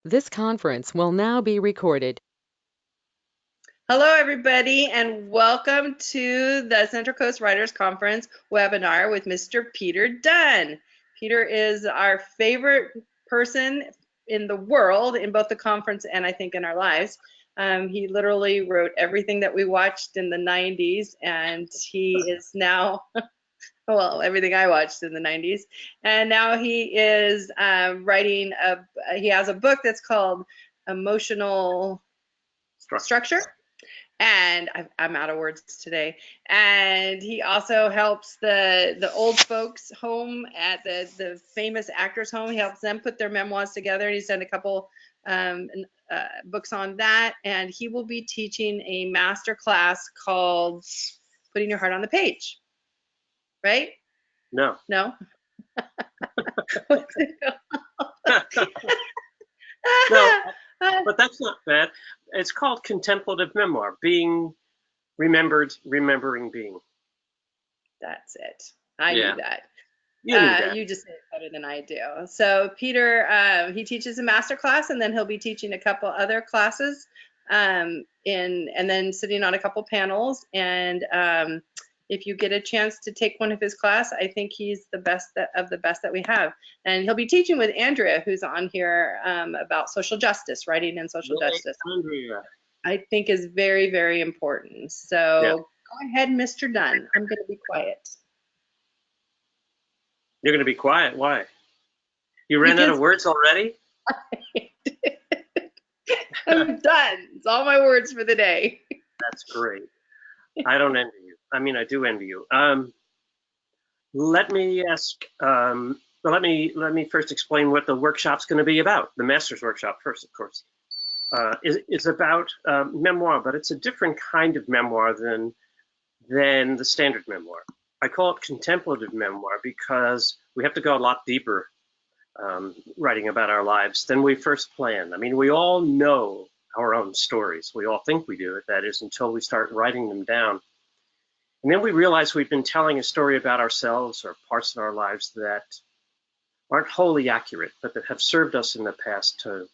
This conference will now be recorded. Hello, everybody, and welcome to the Central Coast Writers Conference webinar with Mr. Peter Dunne. Peter is our favorite person in the world, in both the conference and I think in our lives. He literally wrote everything that we watched in the 90s, and he is now, well, everything I watched in the 90s. And now he is writing, he has a book that's called Emotional Structure. And I'm out of words today. And he also helps the old folks home at the famous actors home. He helps them put their memoirs together. He's done a couple books on that. And he will be teaching a master class called Putting Your Heart on the Page. Right? No. No? No, but that's not bad. It's called contemplative memoir, being remembered, remembering being. That's it. I knew that. You knew that. You just say it better than I do. So Peter, he teaches a master class, and then he'll be teaching a couple other classes, and then sitting on a couple panels. And if you get a chance to take one of his class, I think he's the best of the best that we have. And he'll be teaching with Andrea, who's on here, about social justice, writing and social justice. Andrea. I think is very, very important. So go ahead, Mr. Dunne. I'm going to be quiet. You're going to be quiet. Why? You ran out of words already? I'm done. It's all my words for the day. That's great. I don't envy you. I mean, I do envy you. Let me ask. Let me first explain what the workshop's going to be about. The master's workshop first, of course. It's about memoir, but it's a different kind of memoir than the standard memoir. I call it contemplative memoir because we have to go a lot deeper writing about our lives than we first planned. I mean, we all know our own stories. We all think we do, that is, until we start writing them down. And then we realize we've been telling a story about ourselves or parts of our lives that aren't wholly accurate, but that have served us in the past to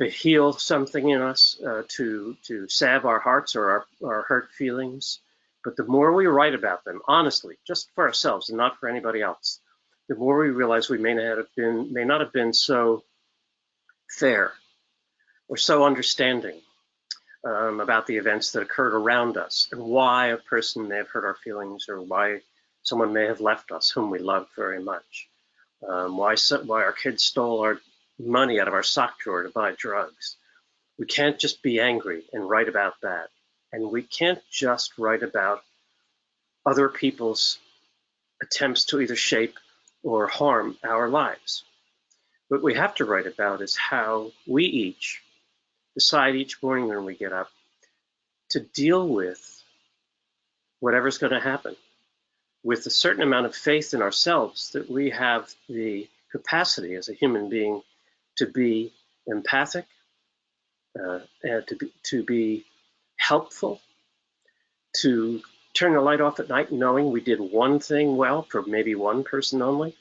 heal something in us, to salve our hearts or our hurt feelings. But the more we write about them, honestly, just for ourselves and not for anybody else, the more we realize we may not have been so fair or so understanding about the events that occurred around us and why a person may have hurt our feelings or why someone may have left us whom we loved very much, why our kids stole our money out of our sock drawer to buy drugs. We can't just be angry and write about that. And we can't just write about other people's attempts to either shape or harm our lives. What we have to write about is how we each decide each morning when we get up to deal with whatever's going to happen with a certain amount of faith in ourselves that we have the capacity as a human being to be empathic, and to be helpful, to turn the light off at night knowing we did one thing well for maybe one person only.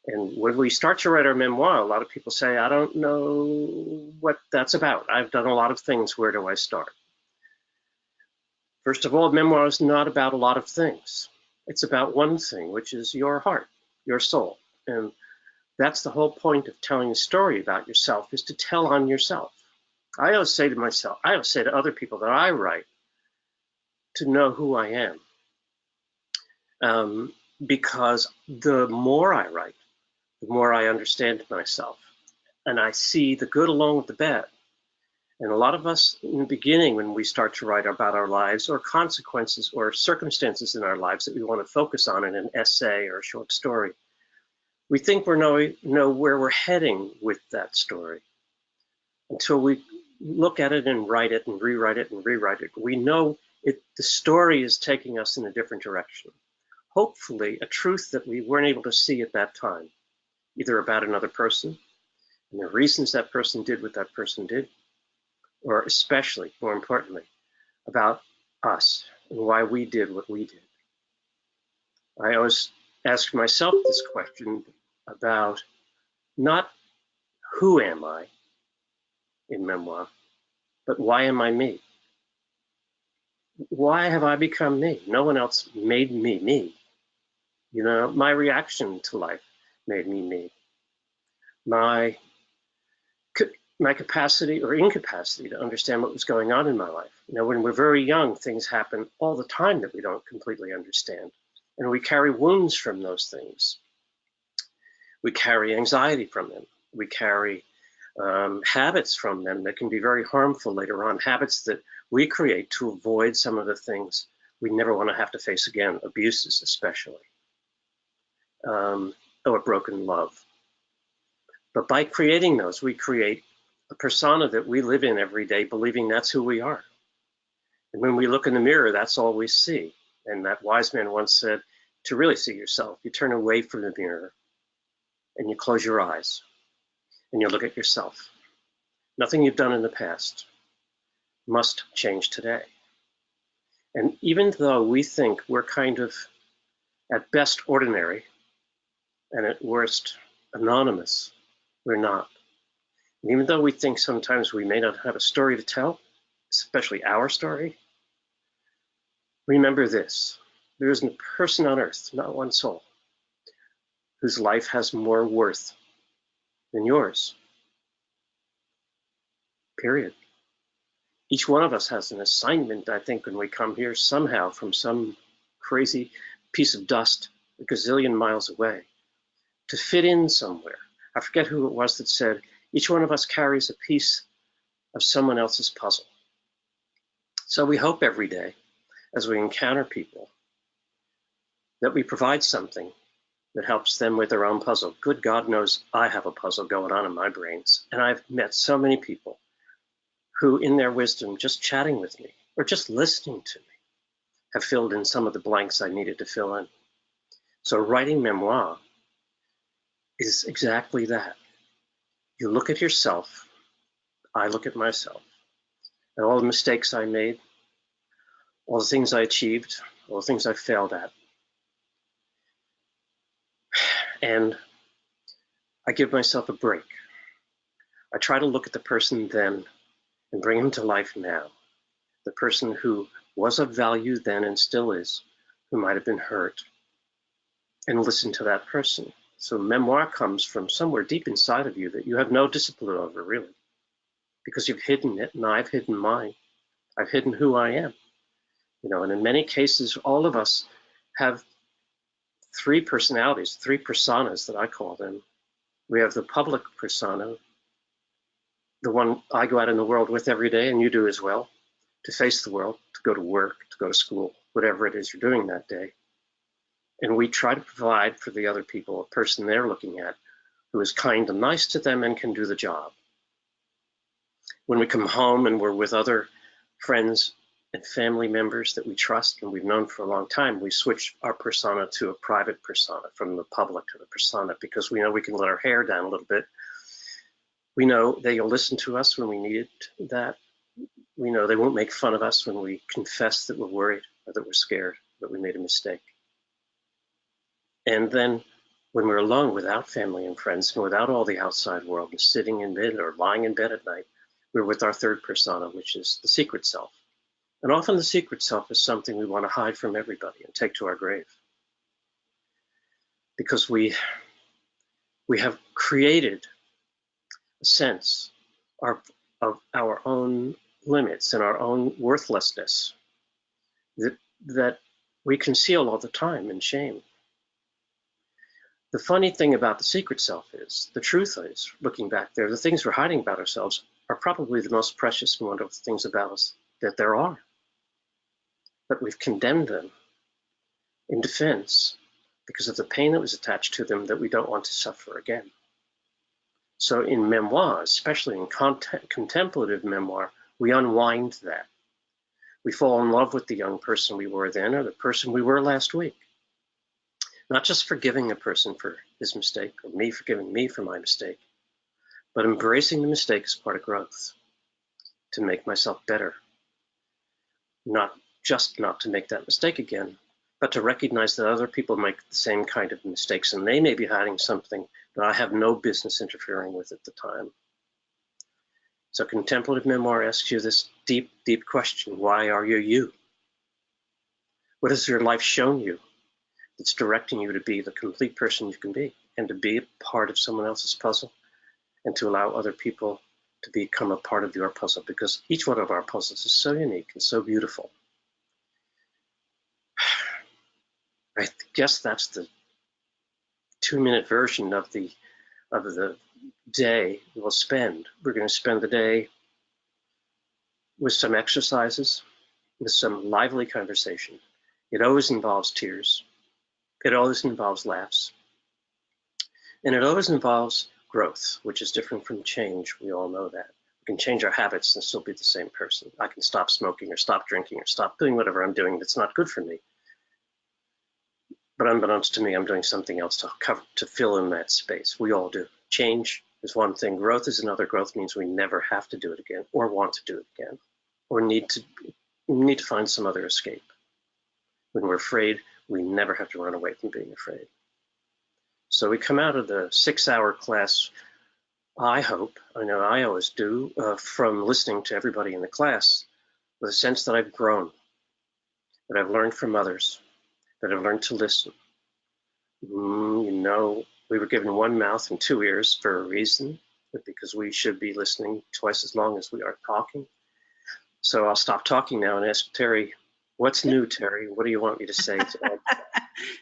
And when we start to write our memoir, a lot of people say, I don't know what that's about. I've done a lot of things. Where do I start? First of all, memoir is not about a lot of things. It's about one thing, which is your heart, your soul. And that's the whole point of telling a story about yourself, is to tell on yourself. I always say to myself, I always say to other people that I write, to know who I am. Because the more I write, the more I understand myself. And I see the good along with the bad. And a lot of us in the beginning, when we start to write about our lives or consequences or circumstances in our lives that we want to focus on in an essay or a short story, we think we know where we're heading with that story. Until we look at it and write it and rewrite it and rewrite it, we know the story is taking us in a different direction. Hopefully, a truth that we weren't able to see at that time, either about another person and the reasons that person did what that person did, or especially, more importantly, about us and why we did what we did. I always ask myself this question about not who am I in memoir, but why am I me? Why have I become me? No one else made me me. You know, my reaction to life made me me. My my capacity or incapacity to understand what was going on in my life. You know, when we're very young, things happen all the time that we don't completely understand. And we carry wounds from those things. We carry anxiety from them. We carry habits from them that can be very harmful later on, habits that we create to avoid some of the things we never want to have to face again, abuses especially, or broken love. But by creating those, we create a persona that we live in every day, believing that's who we are. And when we look in the mirror, that's all we see. And that wise man once said, to really see yourself, you turn away from the mirror and you close your eyes and you look at yourself. Nothing you've done in the past must change today. And even though we think we're kind of, at best, ordinary, and at worst, anonymous, we're not. And even though we think sometimes we may not have a story to tell, especially our story, remember this: there isn't a person on earth, not one soul, whose life has more worth than yours. Period. Each one of us has an assignment, I think, when we come here somehow from some crazy piece of dust a gazillion miles away, to fit in somewhere. I forget who it was that said, each one of us carries a piece of someone else's puzzle. So we hope every day, as we encounter people, that we provide something that helps them with their own puzzle. Good God knows I have a puzzle going on in my brains. And I've met so many people who, in their wisdom, just chatting with me or just listening to me, have filled in some of the blanks I needed to fill in. So writing memoir is exactly that. You look at yourself, I look at myself, and all the mistakes I made, all the things I achieved, all the things I failed at. And I give myself a break. I try to look at the person then and bring him to life now. The person who was of value then and still is, who might have been hurt, and listen to that person. So memoir comes from somewhere deep inside of you that you have no discipline over, really, because you've hidden it, and I've hidden mine. I've hidden who I am. You know, and in many cases, all of us have three personalities, three personas that I call them. We have the public persona, the one I go out in the world with every day, and you do as well, to face the world, to go to work, to go to school, whatever it is you're doing that day. And we try to provide for the other people a person they're looking at who is kind and nice to them and can do the job. When we come home and we're with other friends and family members that we trust and we've known for a long time, we switch our persona to a private persona, from the public to the persona, because we know we can let our hair down a little bit. We know they'll listen to us when we need that. We know they won't make fun of us when we confess that we're worried or that we're scared, that we made a mistake. And then when we're alone without family and friends and without all the outside world and sitting in bed or lying in bed at night, we're with our third persona, which is the secret self. And often the secret self is something we want to hide from everybody and take to our grave. Because we have created a sense of our own limits and our own worthlessness that we conceal all the time in shame. The funny thing about the secret self is, the truth is, looking back there, the things we're hiding about ourselves are probably the most precious and wonderful things about us that there are. But we've condemned them in defense because of the pain that was attached to them that we don't want to suffer again. So in memoir, especially in contemplative memoir, we unwind that. We fall in love with the young person we were then or the person we were last week. Not just forgiving a person for his mistake or me forgiving me for my mistake, but embracing the mistake as part of growth to make myself better. Not just not to make that mistake again, but to recognize that other people make the same kind of mistakes and they may be hiding something that I have no business interfering with at the time. So contemplative memoir asks you this deep, deep question. Why are you you? What has your life shown you that's directing you to be the complete person you can be, and to be a part of someone else's puzzle, and to allow other people to become a part of your puzzle, because each one of our puzzles is so unique and so beautiful. I guess that's the 2-minute version of the day we'll spend. We're going to spend the day with some exercises, with some lively conversation. It always involves tears. It always involves laughs. And it always involves growth, which is different from change. We all know that. We can change our habits and still be the same person. I can stop smoking or stop drinking or stop doing whatever I'm doing that's not good for me. But unbeknownst to me, I'm doing something else to fill in that space. We all do. Change is one thing. Growth is another. Growth means we never have to do it again, or want to do it again, or need to find some other escape. When we're afraid, we never have to run away from being afraid. So we come out of the 6-hour class, I hope, I know I always do, from listening to everybody in the class, with a sense that I've grown, that I've learned from others, that I've learned to listen. You know, we were given one mouth and 2 ears for a reason, because we should be listening twice as long as we are talking. So I'll stop talking now and ask Terry, what's new, Terry? What do you want me to say today?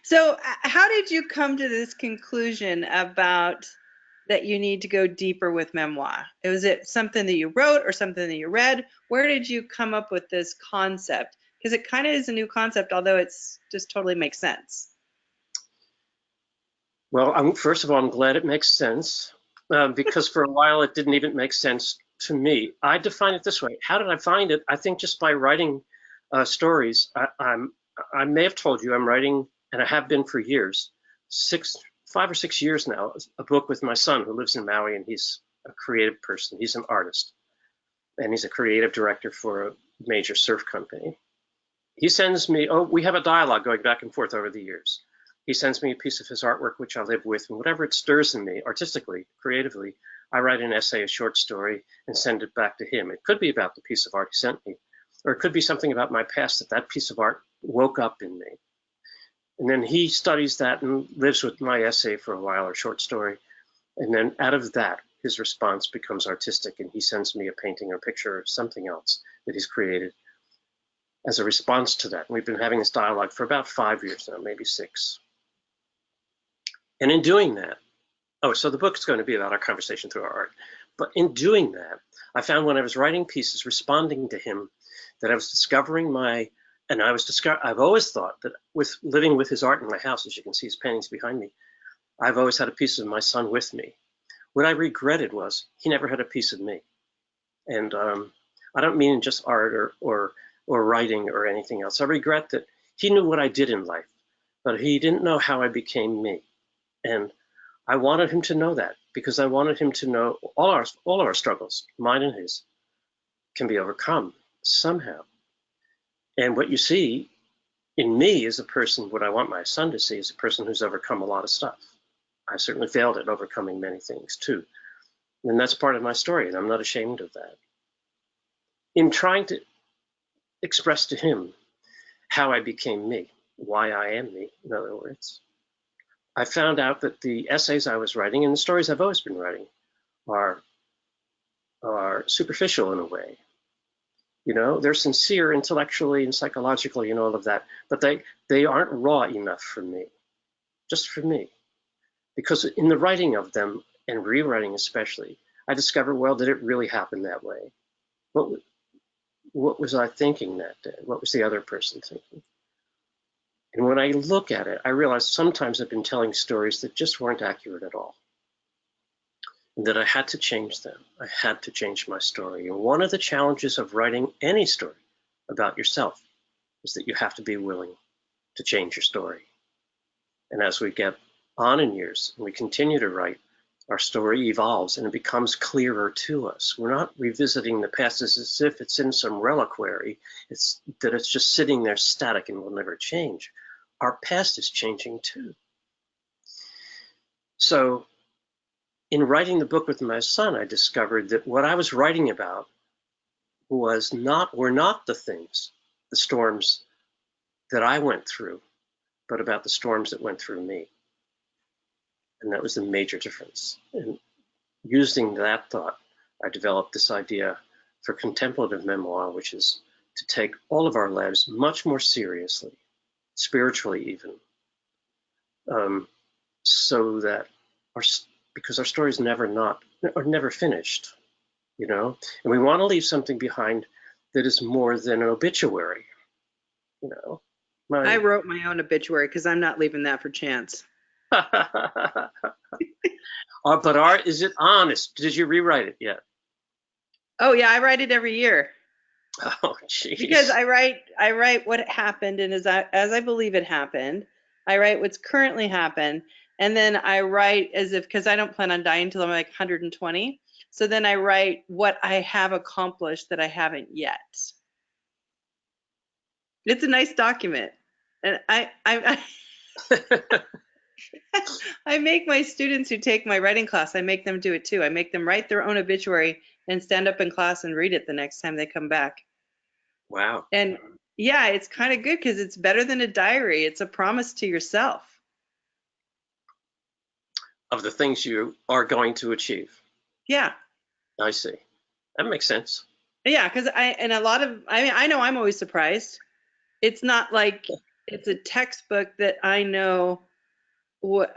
So how did you come to this conclusion about that you need to go deeper with memoir? Was it something that you wrote or something that you read? Where did you come up with this concept? Because it kind of is a new concept, although it's just totally makes sense. Well, first of all, I'm glad it makes sense, because for a while it didn't even make sense to me. I define it this way. How did I find it? I think just by writing stories. I may have told you I'm writing, and I have been for years, 5 or 6 years now, a book with my son who lives in Maui, and he's a creative person. He's an artist, and he's a creative director for a major surf company. He sends me, we have a dialogue going back and forth over the years. He sends me a piece of his artwork, which I live with, and whatever it stirs in me, artistically, creatively, I write an essay, a short story, and send it back to him. It could be about the piece of art he sent me, or it could be something about my past that piece of art woke up in me. And then he studies that and lives with my essay for a while, or short story. And then out of that, his response becomes artistic, and he sends me a painting or picture or something else that he's created as a response to that. And we've been having this dialogue for about 5 years now, maybe 6. And in doing that, so the book is going to be about our conversation through our art. But in doing that, I found when I was writing pieces, responding to him, that I was discovering I've always thought that with living with his art in my house, as you can see his paintings behind me, I've always had a piece of my son with me. What I regretted was he never had a piece of me. And I don't mean just art or writing or anything else. I regret that he knew what I did in life, but he didn't know how I became me. And I wanted him to know that, because I wanted him to know all of our struggles, mine and his, can be overcome somehow. And what you see in me is a person, what I want my son to see is a person who's overcome a lot of stuff. I certainly failed at overcoming many things too. And that's part of my story, and I'm not ashamed of that. In trying to express to him how I became me, why I am me, in other words, I found out that the essays I was writing and the stories I've always been writing are superficial in a way. You know, they're sincere intellectually and psychologically and all of that, but they aren't raw enough for me, just for me. Because in the writing of them, and rewriting especially, I discovered, well, did it really happen that way? What was I thinking that day? What was the other person thinking? And when I look at it, I realize sometimes I've been telling stories that just weren't accurate at all, and that I had to change them. I had to change my story. And one of the challenges of writing any story about yourself is that you have to be willing to change your story. And as we get on in years and we continue to write, our story evolves and it becomes clearer to us. We're not revisiting the past as if it's in some reliquary. It's just sitting there static and will never change. Our past is changing too. So in writing the book with my son, I discovered that what I was writing about were not the things, the storms that I went through, but about the storms that went through me. And that was the major difference. And using that thought, I developed this idea for contemplative memoir, which is to take all of our lives much more seriously, spiritually even, so that because our stories are never finished, you know, and we want to leave something behind that is more than an obituary, you know. I wrote my own obituary because I'm not leaving that for chance. But is it honest? Did you rewrite it yet? Oh yeah, I write it every year. Oh, jeez. Because I write what happened, and as I believe it happened. I write what's currently happened, and then I write as if, because I don't plan on dying until I'm like 120. So then I write what I have accomplished that I haven't yet. It's a nice document, and I make my students who take my writing class, I make them do it too. I make them write their own obituary and stand up in class and read it the next time they come back. Wow. And yeah, it's kind of good because it's better than a diary. It's a promise to yourself. Of the things you are going to achieve. Yeah. I see. That makes sense. Yeah, because I know I'm always surprised. It's not like it's a textbook that I know what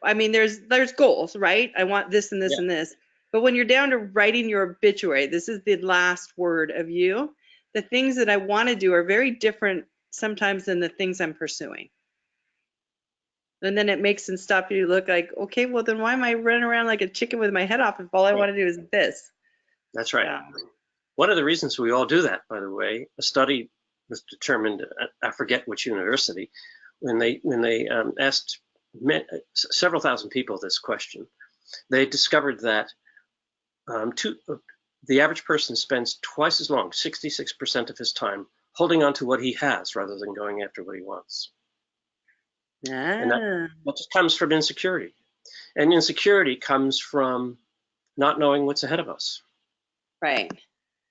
I mean, there's goals, right? I want this and this Yeah. and this. But when you're down to writing your obituary, this is the last word of you. The things that I want to do are very different sometimes than the things I'm pursuing. And then it makes them stop you, look like, okay, well then why am I running around like a chicken with my head off if all I want to do is this? That's right. Yeah. One of the reasons we all do that, by the way, a study was determined, I forget which university, when they asked several thousand people this question, they discovered that the average person spends twice as long, 66% of his time, holding on to what he has rather than going after what he wants. And that just comes from insecurity. And insecurity comes from not knowing what's ahead of us. Right.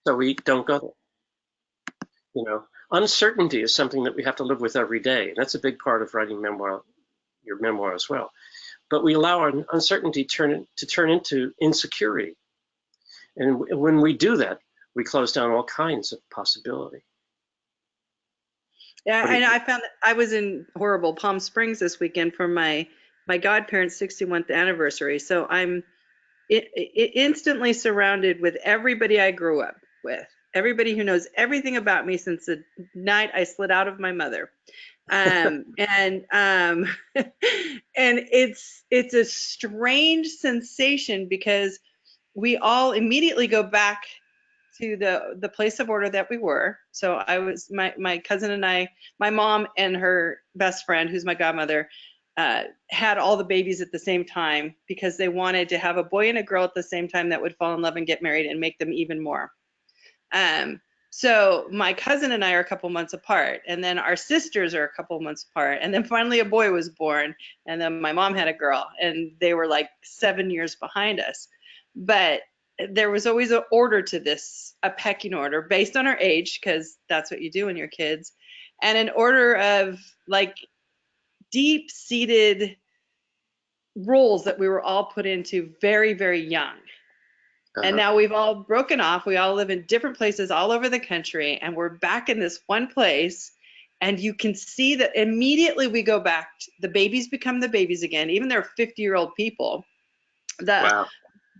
So we don't go there. You know, uncertainty is something that we have to live with every day. And that's a big part of writing your memoir as well. But we allow our uncertainty to turn into insecurity. And when we do that, we close down all kinds of possibility. Yeah, and I found that I was in horrible Palm Springs this weekend for my godparents' 61st anniversary. So I'm instantly surrounded with everybody I grew up with, everybody who knows everything about me since the night I slid out of my mother. And and it's a strange sensation because we all immediately go back to the place of order that we were. So I was my cousin and I, my mom and her best friend, who's my godmother, had all the babies at the same time because they wanted to have a boy and a girl at the same time that would fall in love and get married and make them even more. So my cousin and I are a couple months apart, and then our sisters are a couple months apart, and then finally a boy was born, and then my mom had a girl, and they were like 7 years behind us. But there was always an order to this, a pecking order based on our age, because that's what you do when you're kids, and an order of like deep-seated roles that we were all put into very, very young. And now we've all broken off. We all live in different places all over the country, and we're back in this one place. And you can see that immediately we go back, the babies become the babies again, even they're 50-year-old people. Wow.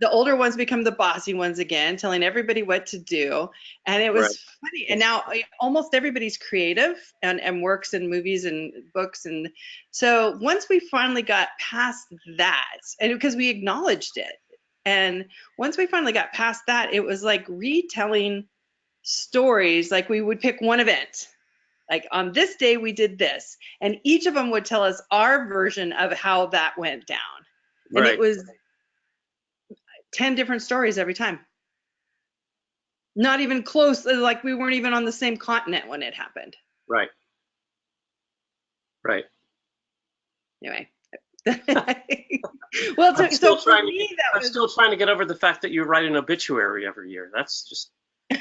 The older ones become the bossy ones again, telling everybody what to do. And it was funny. And now almost everybody's creative and works in movies and books. And so once we finally got past that, and because we acknowledged it, and once we finally got past that, it was like retelling stories. Like we would pick one event, like on this day we did this, and each of them would tell us our version of how that went down. And it was 10 different stories every time. Not even close, like we weren't even on the same continent when it happened. Right. Anyway, Well, I'm so still for trying to me, get, that I'm was, still trying to get over the fact that you write an obituary every year. That's just well,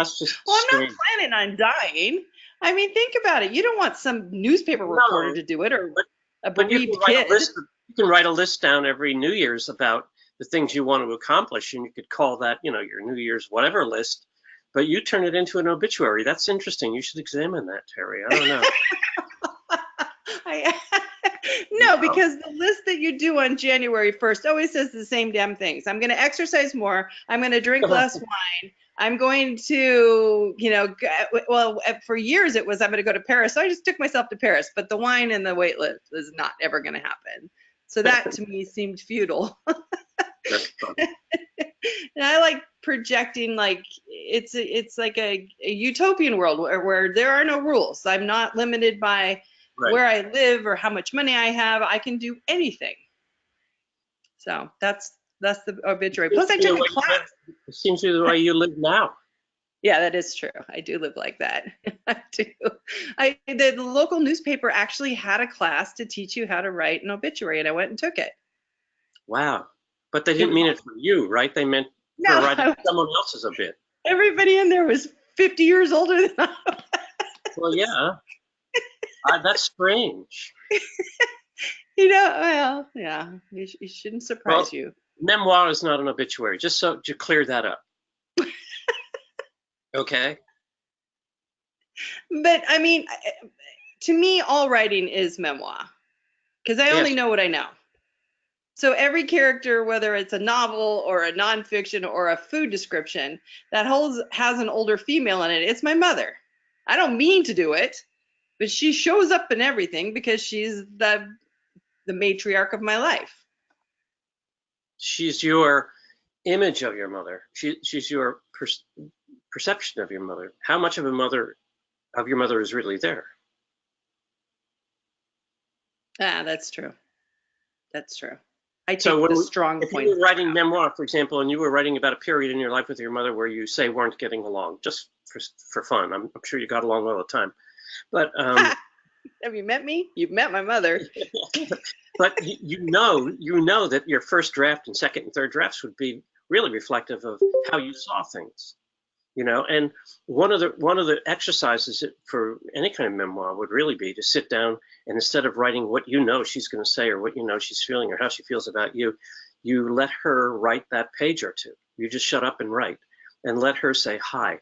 I'm not strange. planning on dying. I mean, think about it. You don't want some newspaper reporter No, to do it, or but a but you can bereaved write a kid. list. You can write a list down every New Year's about the things you want to accomplish, and you could call that, your New Year's whatever list. But you turn it into an obituary. That's interesting. You should examine that, Terry. I don't know. I, You no, know. because the list that you do on January 1st always says the same damn things. I'm going to exercise more. I'm going to drink less wine. I'm going to, well, for years it was I'm going to go to Paris. So I just took myself to Paris, but the wine and the weight lift is not ever going to happen. So that to me seemed futile. That's funny. And I like projecting like it's like a utopian world where there are no rules. I'm not limited by Right. where I live or how much money I have. I can do anything. So that's the obituary. Plus, I took a class. It seems to be the way you live now. Yeah, that is true. I do live like that. I do. The local newspaper actually had a class to teach you how to write an obituary, and I went and took it. Wow. But they It didn't was mean it for you, right? They meant for writing no, someone else's obit. everybody in there was 50 years older than I was. Well, yeah. That's strange. Well, yeah, it shouldn't surprise Well, you. memoir is not an obituary, just so to clear that up. Okay? But I mean, to me, all writing is memoir because I only Yes. know what I know. So every character, whether it's a novel or a nonfiction or a food description that has an older female in it, it's my mother. I don't mean to do it, but she shows up in everything because she's the matriarch of my life. She's your image of your mother. She's your perception of your mother. How much of your mother is really there? Ah, that's true. That's true. I So take the strong if you points were writing out. memoir, for example, and you were writing about a period in your life with your mother where you say weren't getting along, just for fun, I'm sure you got along all the time. But Have you met me? You've met my mother. but you know that your first draft and second and third drafts would be really reflective of how you saw things. And one of the exercises for any kind of memoir would really be to sit down and instead of writing what she's going to say or what she's feeling or how she feels about you, you let her write that page or two. You just shut up and write and let her say, "Hi,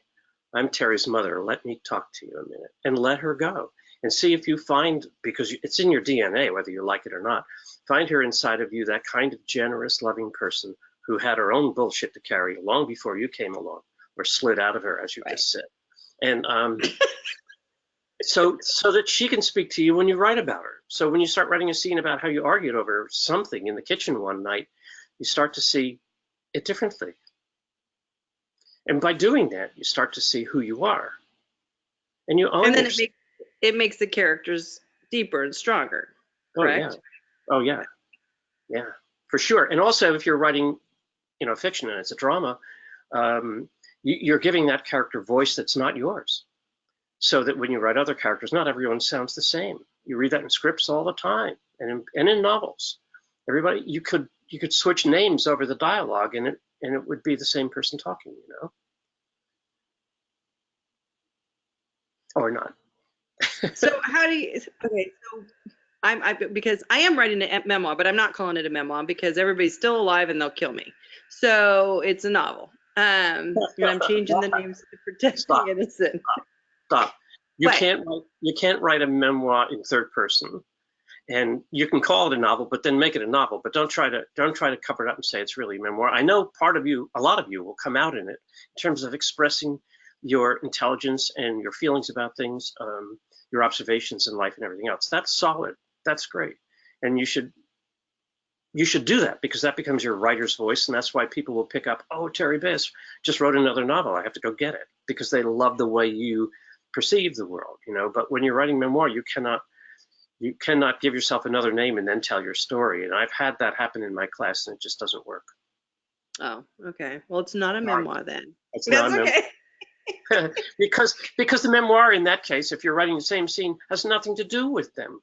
I'm Terry's mother. Let me talk to you a minute," and let her go and see if you find, because it's in your DNA, whether you like it or not, find her inside of you, that kind of generous, loving person who had her own bullshit to carry long before you came along. Or slid out of her, as you just said, and so that she can speak to you when you write about her. So when you start writing a scene about how you argued over something in the kitchen one night, you start to see it differently, and by doing that, you start to see who you are, and you own And then yourself. it makes the characters deeper and stronger. Correct? Oh yeah, for sure. And also, if you're writing, fiction and it's a drama. You're giving that character voice that's not yours, so that when you write other characters, not everyone sounds the same. You read that in scripts all the time, and in novels. Everybody, you could switch names over the dialogue, and it would be the same person talking, or not. So how do you? Okay, so because I am writing a memoir, but I'm not calling it a memoir because everybody's still alive and they'll kill me. So it's a novel. And I'm changing the names to protect Stop. the innocent. Stop. You What? can't write a memoir in third person, and you can call it a novel, but then make it a novel. But don't try to cover it up and say it's really a memoir. I know a lot of you will come out in it in terms of expressing your intelligence and your feelings about things, your observations in life and everything else. That's solid. That's great, and you should do that because that becomes your writer's voice, and that's why people will pick up, oh, Terry Bass just wrote another novel. I have to go get it, because they love the way you perceive the world, But when you're writing memoir, you cannot give yourself another name and then tell your story. And I've had that happen in my class, and it just doesn't work. Oh, okay. Well, it's not a memoir then. It's That's not a okay. because the memoir in that case, if you're writing the same scene, has nothing to do with them.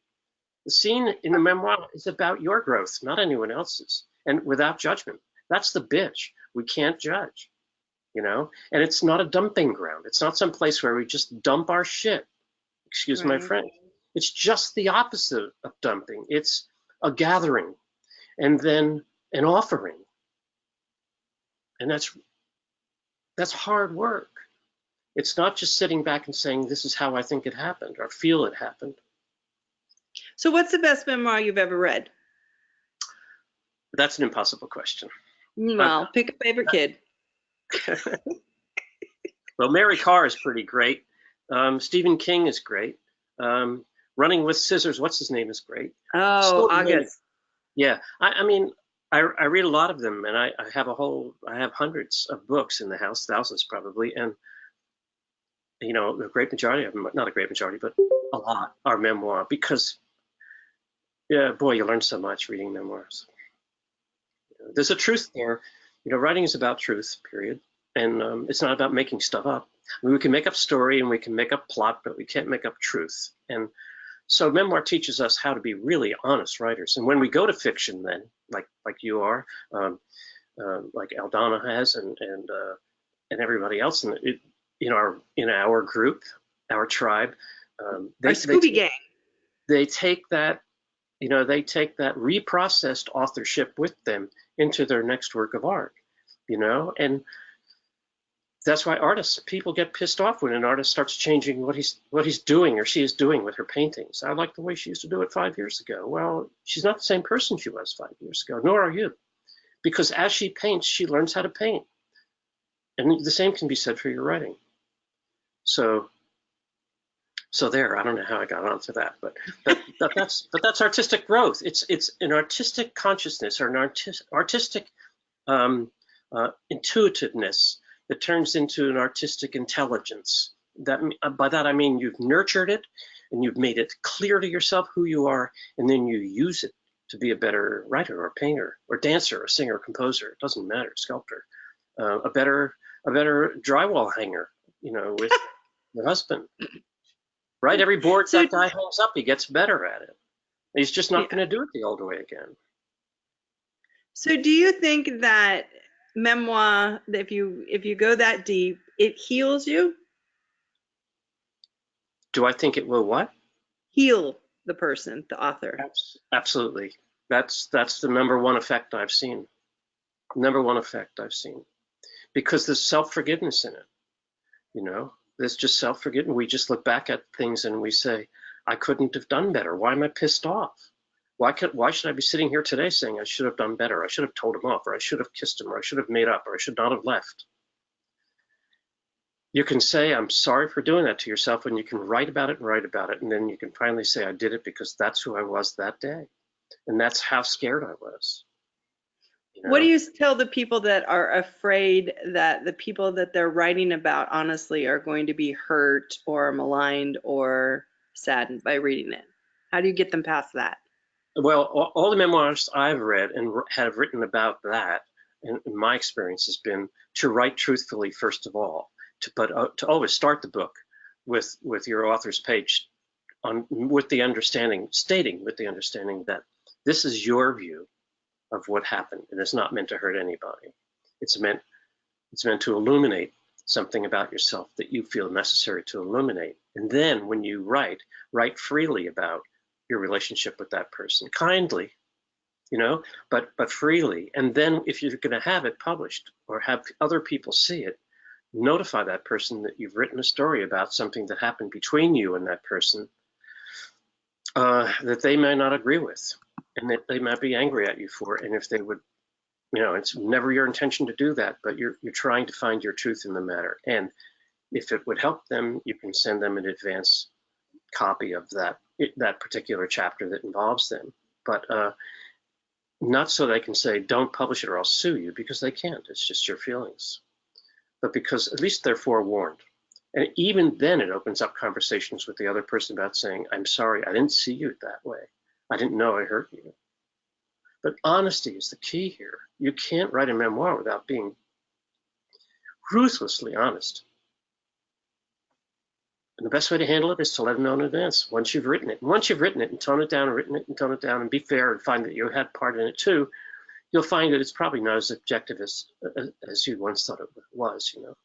The scene in the memoir is about your growth, not anyone else's, and without judgment. That's the bitch. We can't judge, you know? And it's not a dumping ground. It's not some place where we just dump our shit. Excuse my Right. French. It's just the opposite of dumping. It's a gathering and then an offering. And that's hard work. It's not just sitting back and saying, this is how I think it happened or feel it happened. So what's the best memoir you've ever read? That's an impossible question. Well, pick a favorite kid. Well, Mary Carr is pretty great. Stephen King is great. Running with Scissors, what's his name, is great. Oh, August. Yeah, I mean, I read a lot of them, and I have hundreds of books in the house, thousands probably, and you know, a great majority of them, not a great majority, but a lot are memoir because, yeah, boy, you learn so much reading memoirs. There's a truth there. You know, writing is about truth, period. And it's not about making stuff up. I mean, we can make up story and we can make up plot, but we can't make up truth. And so memoir teaches us how to be really honest writers. And when we go to fiction, then, like you are, like Aldana has, and everybody else in our group, our tribe, Our Scooby Gang. they take that, you know, they take that reprocessed authorship with them into their next work of art, you know, and that's why people get pissed off when an artist starts changing what he's doing or she is doing with her paintings. I like the way she used to do it 5 years ago. Well, she's not the same person she was 5 years ago, nor are you, because as she paints, she learns how to paint, and the same can be said for your writing. So there, I don't know how I got onto that, but that's artistic growth. It's an artistic consciousness or an artistic intuitiveness that turns into an artistic intelligence. By that I mean you've nurtured it and you've made it clear to yourself who you are, and then you use it to be a better writer or painter or dancer or singer or composer. It doesn't matter, sculptor, a better drywall hanger, you know, with your husband. Right, every board that guy hangs up, he gets better at it. He's just not going to do it the old way again. So do you think that memoir, if you go that deep, it heals you? Do I think it will what? Heal the person, the author. Absolutely. That's the number one effect I've seen. Number one effect I've seen. Because there's self-forgiveness in it. You know, there's just self-forgiveness. We just look back at things and we say, I couldn't have done better. Why am I pissed off? Why should I be sitting here today saying I should have done better? I should have told him off, or I should have kissed him, or I should have made up, or I should not have left. You can say, I'm sorry for doing that to yourself, and you can write about it and write about it, and then you can finally say, I did it because that's who I was that day. And that's how scared I was. You know? What do you tell the people that are afraid that the people that they're writing about honestly are going to be hurt or maligned or saddened by reading it? How do you get them past that? Well, all the memoirs I've read and have written about that, and my experience has been to write truthfully, first of all, to always start the book with your author's page with the understanding that this is your view of what happened, and it's not meant to hurt anybody. It's meant to illuminate something about yourself that you feel necessary to illuminate. And then when you write freely about your relationship with that person, kindly, you know, but freely. And then if you're going to have it published or have other people see it, notify that person that you've written a story about something that happened between you and that person that they may not agree with, and that they might be angry at you for. And if they would, you know, it's never your intention to do that, but you're trying to find your truth in the matter. And if it would help them, you can send them an advance copy of that particular chapter that involves them. But not so they can say, don't publish it or I'll sue you, because they can't. It's just your feelings. But because at least they're forewarned. And even then it opens up conversations with the other person about saying, I'm sorry, I didn't see you that way. I didn't know I hurt you. But honesty is the key here. You can't write a memoir without being ruthlessly honest. And the best way to handle it is to let them know in advance once you've written it. And once you've written it and tone it down and written it and tone it down and be fair and find that you had part in it too, you'll find that it's probably not as objective as you once thought it was, you know.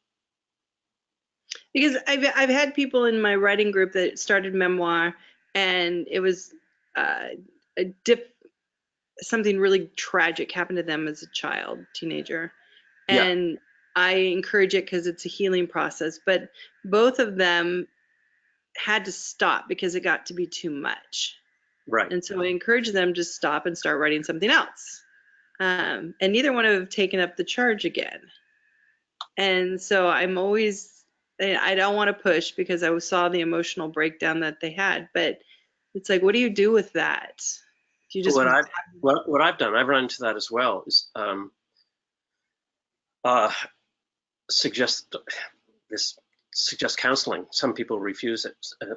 Because I've had people in my writing group that started memoir, and it was a something really tragic happened to them as a child, teenager, Yeah, and I encourage it because it's a healing process. But both of them had to stop because it got to be too much, right. and so I encourage them to stop and start writing something else. And neither one have taken up the charge again. And so I'm always, I don't want to push because I saw the emotional breakdown that they had, but it's like, what do you do with that? Do you just, What I've done, I've run into that as well, is uh, suggest this suggest counseling. Some people refuse it,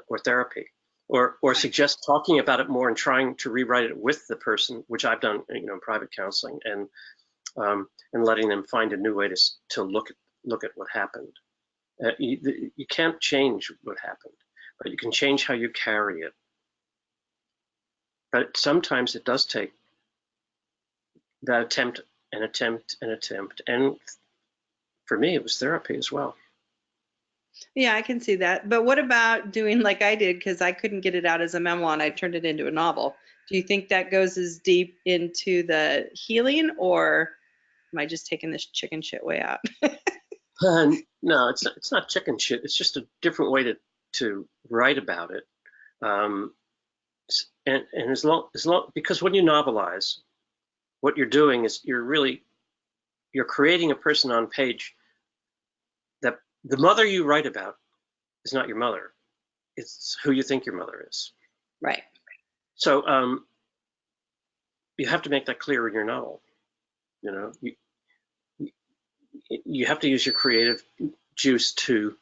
or therapy, or suggest talking about it more and trying to rewrite it with the person, which I've done, you know, in private counseling, and letting them find a new way to look at what happened. You can't change what happened, but you can change how you carry it. But sometimes it does take that attempt and attempt and attempt. And for me, it was therapy as well. yeah, I can see that. But what about doing like I did, because I couldn't get it out as a memoir and I turned it into a novel. Do you think that goes as deep into the healing, or am I just taking this chicken shit way out? No, it's not chicken shit. It's just a different way to write about it. And as long because when you novelize, what you're doing is you're creating a person on page that the mother you write about is not your mother. It's who you think your mother is. Right. So you have to make that clear in your novel. You know, you have to use your creative juice to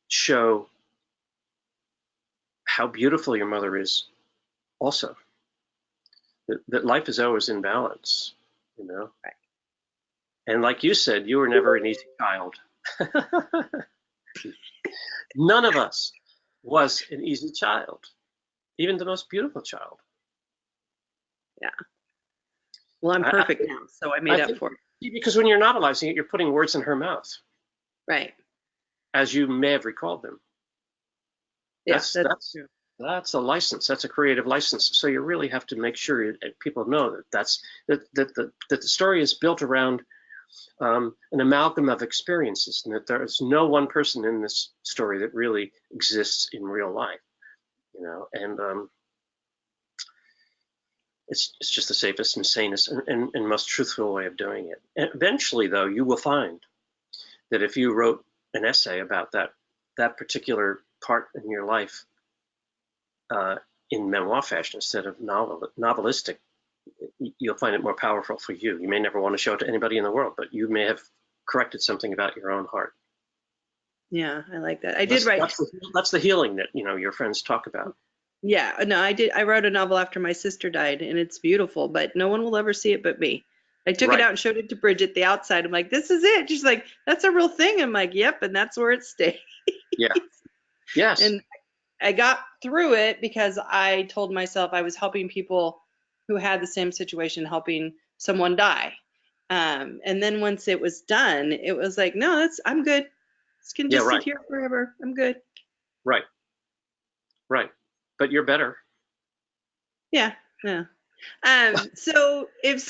show how beautiful your mother is. Also, that life is always in balance. You know, Right. and like you said, you were never an easy child. None of us was an easy child, even the most beautiful child. Yeah. Well, I'm perfect now, so I made up think for it. because when you're novelizing it, you're putting words in her mouth, Right. as you may have recalled them. Yeah, That's true. that's a license. That's a creative license. So you really have to make sure people know that the story is built around an amalgam of experiences, and that there is no one person in this story that really exists in real life. You know, and it's just the safest and sanest and most truthful way of doing it. And eventually, though, you will find that if you wrote an essay about that particular part in your life in memoir fashion instead of novelistic, you'll find it more powerful for you. You may never want to show it to anybody in the world, but you may have corrected something about your own heart. Yeah, I like that. I did write. That's the healing that, you know, your friends talk about. Yeah, no, I did. I wrote a novel after my sister died, and it's beautiful, but no one will ever see it but me. I took it Right. out and showed it to Bridget, the outside. I'm like, this is it. She's like, that's a real thing. I'm like, yep, and that's where it stays. Yeah. Yes. And I got through it because I told myself I was helping people who had the same situation, helping someone die. And then once it was done, it was like, no, I'm good. This can Yeah. just sit Right. here forever. I'm good. Right. Right. But you're better. Yeah, yeah. So if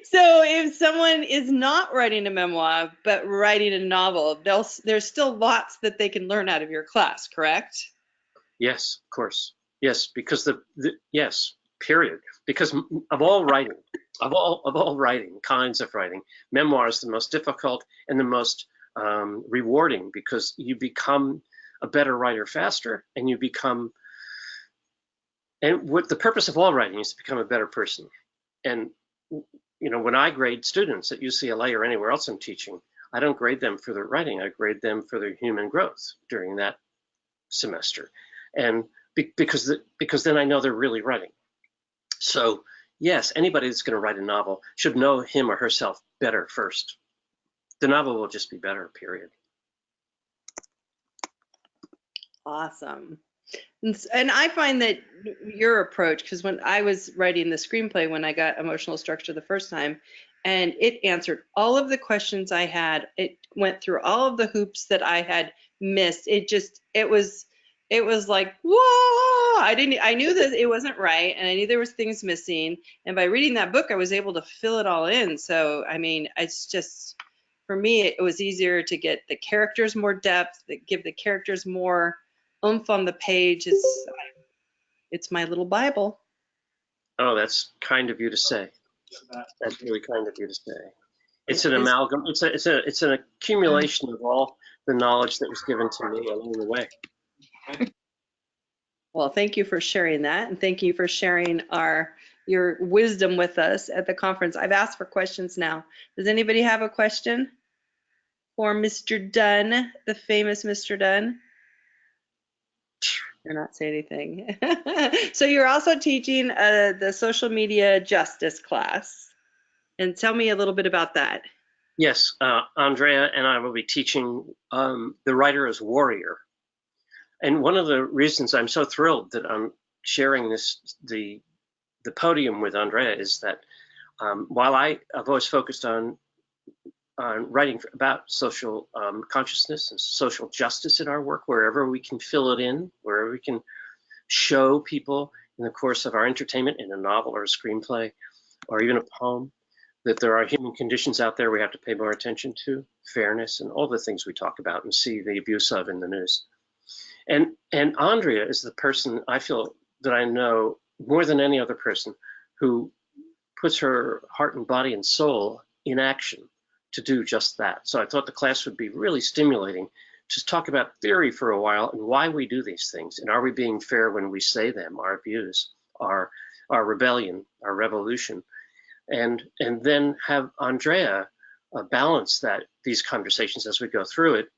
so if someone is not writing a memoir but writing a novel, there's still lots that they can learn out of your class, correct? Yes, of course. Yes, because yes, period. Because of all writing, of all writing, kinds of writing, memoir is the most difficult and the most rewarding, because you become a better writer faster, and what the purpose of all writing is to become a better person. And you know, when I grade students at UCLA or anywhere else I'm teaching, I don't grade them for their writing. I grade them for their human growth during that semester, and because then I know they're really writing. So yes, anybody that's going to write a novel should know him or herself better first. The novel will just be better, period. Awesome. And I find that your approach, because when I was writing the screenplay, when I got emotional structure the first time, and it answered all of the questions I had, it went through all of the hoops that I had missed. It was like, whoa, I knew that it wasn't right, and I knew there was things missing. And by reading that book, I was able to fill it all in. So, I mean, it's just, for me, it was easier to get the characters more depth, that give the characters more oomph on the page. It's my little Bible. Oh, that's kind of you to say. That's really kind of you to say. It's an amalgam. It's an accumulation of all the knowledge that was given to me along the way. Well, thank you for sharing that, and thank you for sharing your wisdom with us at the conference. I've asked for questions now. Does anybody have a question for Mr. Dunne, the famous Mr. Dunne? You're not saying anything. So you're also teaching the social media justice class, and tell me a little bit about that. Yes, Andrea and I will be teaching The Writer as Warrior. And one of the reasons I'm so thrilled that I'm sharing the podium with Andrea is that while I've always focused on writing about social consciousness and social justice in our work, wherever we can fill it in, wherever we can show people in the course of our entertainment in a novel or a screenplay or even a poem, that there are human conditions out there we have to pay more attention to, fairness and all the things we talk about and see the abuse of in the news. And Andrea is the person I feel that I know more than any other person who puts her heart and body and soul in action to do just that. So I thought the class would be really stimulating to talk about theory for a while and why we do these things. And are we being fair when we say them, our views, our rebellion, our revolution? And then have Andrea balance these conversations as we go through it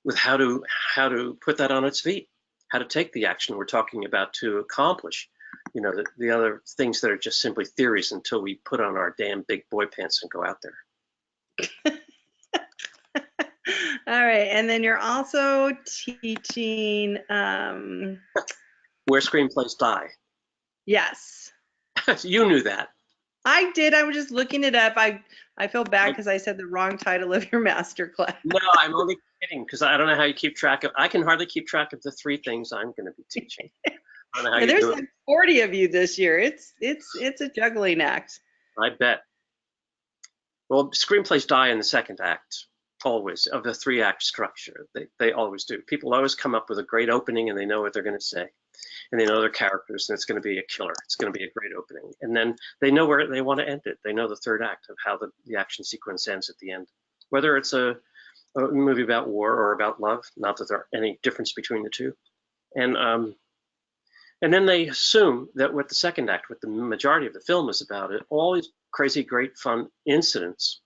with how to put that on its feet, how to take the action we're talking about to accomplish, the other things that are just simply theories until we put on our damn big boy pants and go out there. All right, and then you're also teaching Where Screenplays Die. Yes. You knew that. I did. I was just looking it up. I feel bad because I said the wrong title of your master class. No, I'm only kidding because I don't know how you keep track of. I can hardly keep track of the 3 things I'm going to be teaching. I don't know how you There's do like it. 40 of you this year. It's a juggling act. I bet. Well, screenplays die in the second act, always, of the 3-act structure. They always do. People always come up with a great opening and they know what they're going to say. And they know their characters and it's going to be a killer. It's going to be a great opening. And then they know where they want to end it. They know the 3rd act of how the action sequence ends at the end. Whether it's a movie about war or about love, not that there's any difference between the two. And then they assume that what the second act, what the majority of the film is about, it all these crazy, great, fun incidents,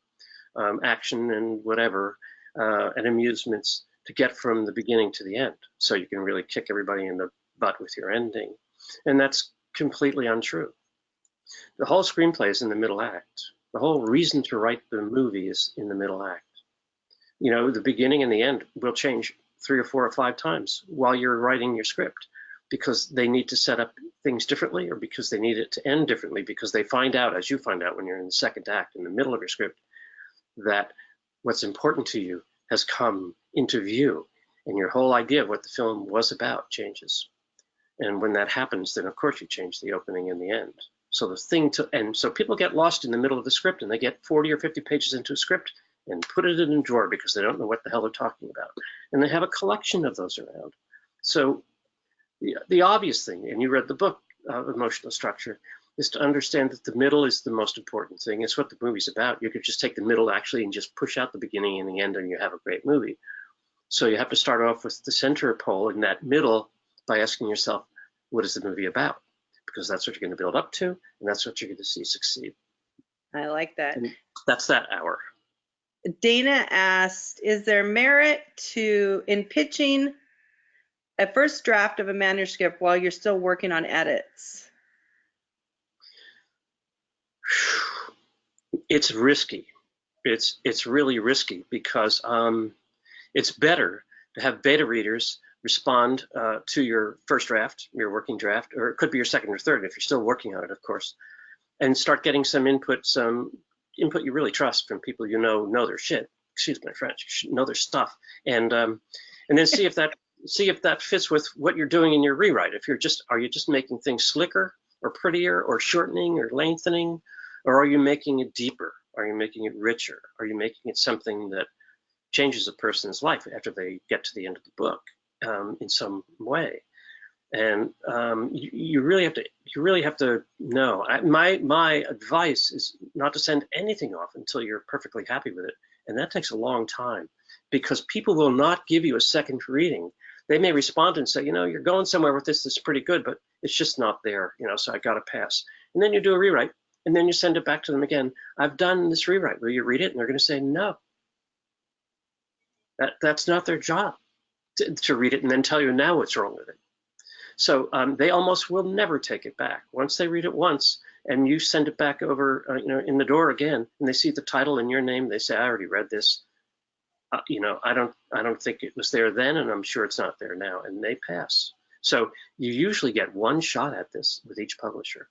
action and whatever, and amusements to get from the beginning to the end. So you can really kick everybody in the butt with your ending. And that's completely untrue. The whole screenplay is in the middle act. The whole reason to write the movie is in the middle act. The beginning and the end will change 3 or 4 or 5 times while you're writing your script, because they need to set up things differently or because they need it to end differently, because they find out, as you find out when you're in the second act, in the middle of your script, that what's important to you has come into view and your whole idea of what the film was about changes. And when that happens, then of course you change the opening and the end. So so people get lost in the middle of the script and they get 40 or 50 pages into a script and put it in a drawer because they don't know what the hell they're talking about. And they have a collection of those around. So the obvious thing, and you read the book, Emotional Structure, is to understand that the middle is the most important thing. It's what the movie's about. You could just take the middle actually and just push out the beginning and the end and you have a great movie. So you have to start off with the center pole in that middle by asking yourself, what is the movie about? Because that's what you're going to build up to, and that's what you're going to see succeed. I like that. And that's that hour. Dana asked, is there merit in pitching a first draft of a manuscript while you're still working on edits? It's risky. it's really risky because it's better to have beta readers respond to your first draft, your working draft, or it could be your second or third if you're still working on it, of course, and start getting some input you really trust from people know their shit. Excuse my French, know their stuff, and then see if that fits with what you're doing in your rewrite. If are you just making things slicker or prettier or shortening or lengthening, or are you making it deeper? Are you making it richer? Are you making it something that changes a person's life after they get to the end of the book in some way? And you really have to know. My advice is not to send anything off until you're perfectly happy with it, and that takes a long time because people will not give you a second reading. They may respond and say, you're going somewhere with this that's pretty good, but it's just not there, so I got to pass. And then you do a rewrite, and then you send it back to them again. I've done this rewrite. Will you read it? And they're going to say no. That's not their job to read it and then tell you now what's wrong with it. So they almost will never take it back. Once they read it once and you send it back over, in the door again, and they see the title and your name, they say, I already read this. I don't think it was there then, and I'm sure it's not there now, and they pass. So you usually get one shot at this with each publisher.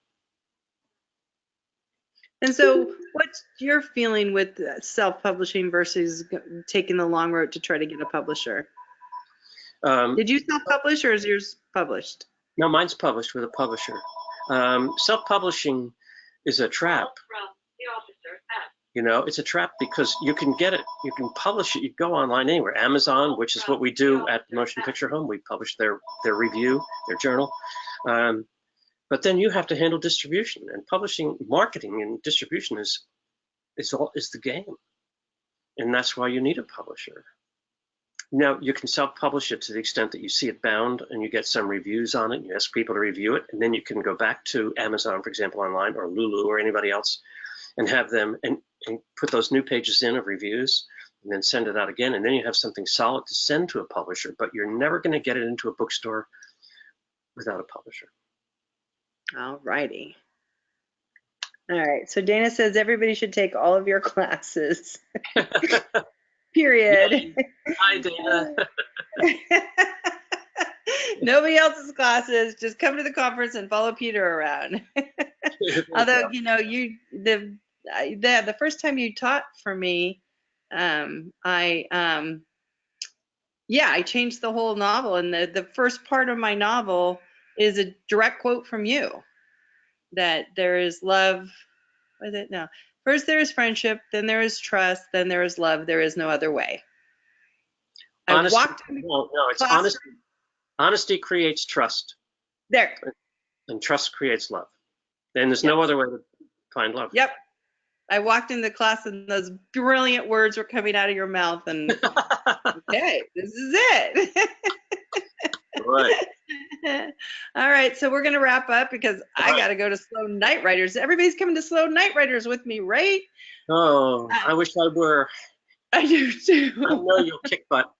And so what's your feeling with self-publishing versus taking the long road to try to get a publisher? Did you self-publish or is yours published? No, mine's published with a publisher. Self-publishing is a trap. It's a trap because you can get it, you can publish it, you go online anywhere. Amazon, which is what we do at the Motion Picture Home, we publish their review, their journal. But then you have to handle distribution, and publishing, marketing, and distribution is the game, and that's why you need a publisher. Now, you can self-publish it to the extent that you see it bound and you get some reviews on it, and you ask people to review it, and then you can go back to Amazon, for example, online, or Lulu, or anybody else, and have them and put those new pages in of reviews, and then send it out again, and then you have something solid to send to a publisher, but you're never going to get it into a bookstore without a publisher. All righty. All right. So Dana says everybody should take all of your classes. Period. Yeah. Hi, Dana. Nobody else's classes. Just come to the conference and follow Peter around. Although, the first time you taught for me, I changed the whole novel, and the first part of my novel is a direct quote from you, that there is love. What is it? No. First there is friendship, then there is trust, then there is love. There is no other way. Honesty, it's honesty. Honesty creates trust. There. And trust creates love. Then there's no other way to find love. Yep. I walked into class and those brilliant words were coming out of your mouth, and okay, this is it. Right. All right, so we're gonna wrap up because I gotta go to Slow Night Riders. Everybody's coming to Slow Night Riders with me, right? Oh, I wish I were. I do too. I know you'll kick butt.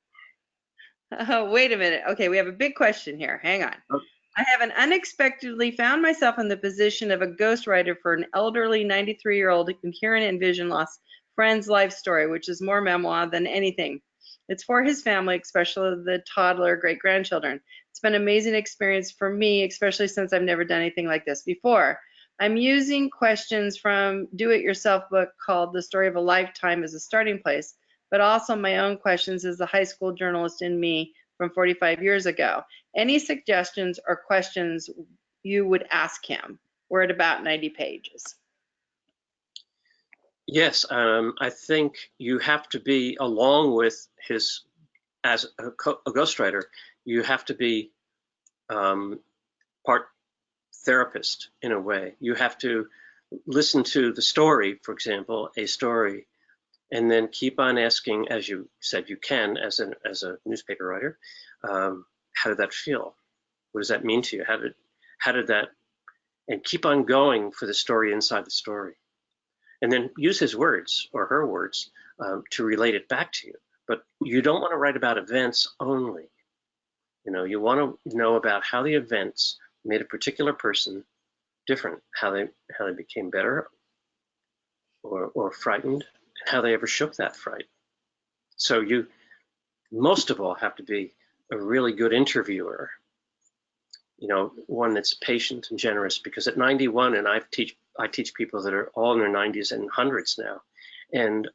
Oh, wait a minute. Okay, we have a big question here. Hang on. Okay. I have unexpectedly found myself in the position of a ghostwriter for an elderly 93-year-old hearing and vision loss friend's life story, which is more memoir than anything. It's for his family, especially the toddler great-grandchildren. It's been an amazing experience for me, especially since I've never done anything like this before. I'm using questions from do-it-yourself book called The Story of a Lifetime as a starting place, but also my own questions as the high school journalist in me from 45 years ago. Any suggestions or questions you would ask him? We're at about 90 pages. Yes, I think you have to be, along with his, as a ghostwriter, you have to be part therapist in a way. You have to listen to the story, for example, a story, and then keep on asking, as you said you can as a newspaper writer, how did that feel? What does that mean to you? How did that, and keep on going for the story inside the story. And then use his words or her words to relate it back to you. But you don't want to write about events only. You want to know about how the events made a particular person different, how they became better or frightened, how they ever shook that fright. So you, most of all, have to be a really good interviewer, one that's patient and generous, because at 91, and I teach people that are all in their 90s and hundreds now, and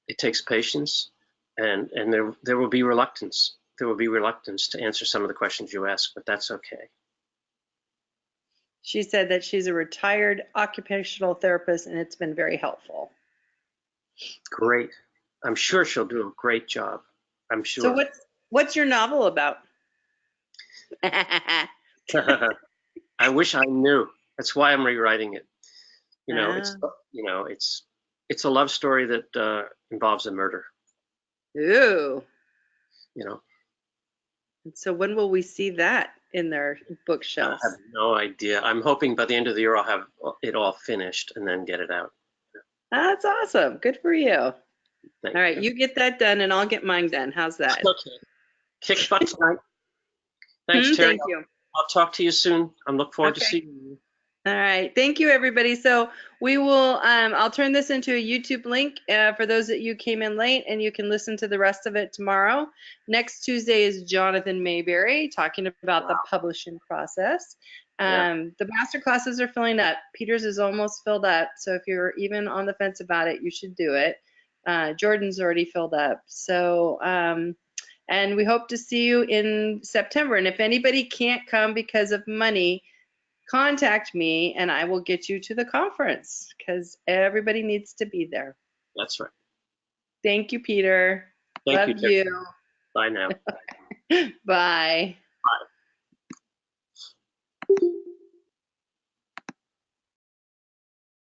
it takes patience, and there will be reluctance. There will be reluctance to answer some of the questions you ask, but that's okay. She said that she's a retired occupational therapist, and it's been very helpful. Great. I'm sure she'll do a great job. I'm sure. So what's your novel about? I wish I knew. That's why I'm rewriting it. It's a love story that involves a murder. Ooh. You know. And so when will we see that in their bookshelves? I have no idea. I'm hoping by the end of the year I'll have it all finished and then get it out. That's awesome. Good for you. Thank All right, you. you get that done and I'll get mine done. How's that? Okay. Kick butt tonight. Thanks, Terry. Thank you. I'll talk to you soon. I'm looking forward to Okay. seeing you. All right. Thank you, everybody. So we will, I'll turn this into a YouTube link for those that you came in late, and you can listen to the rest of it tomorrow. Next Tuesday is Jonathan Mayberry talking about the publishing process. The master classes are filling up. Peter's is almost filled up. So if you're even on the fence about it, you should do it. Jordan's already filled up. So, and we hope to see you in September. And if anybody can't come because of money, contact me and I will get you to the conference, because everybody needs to be there. That's right. Thank you, Peter. Thank Love you. Bye now. Bye. Bye.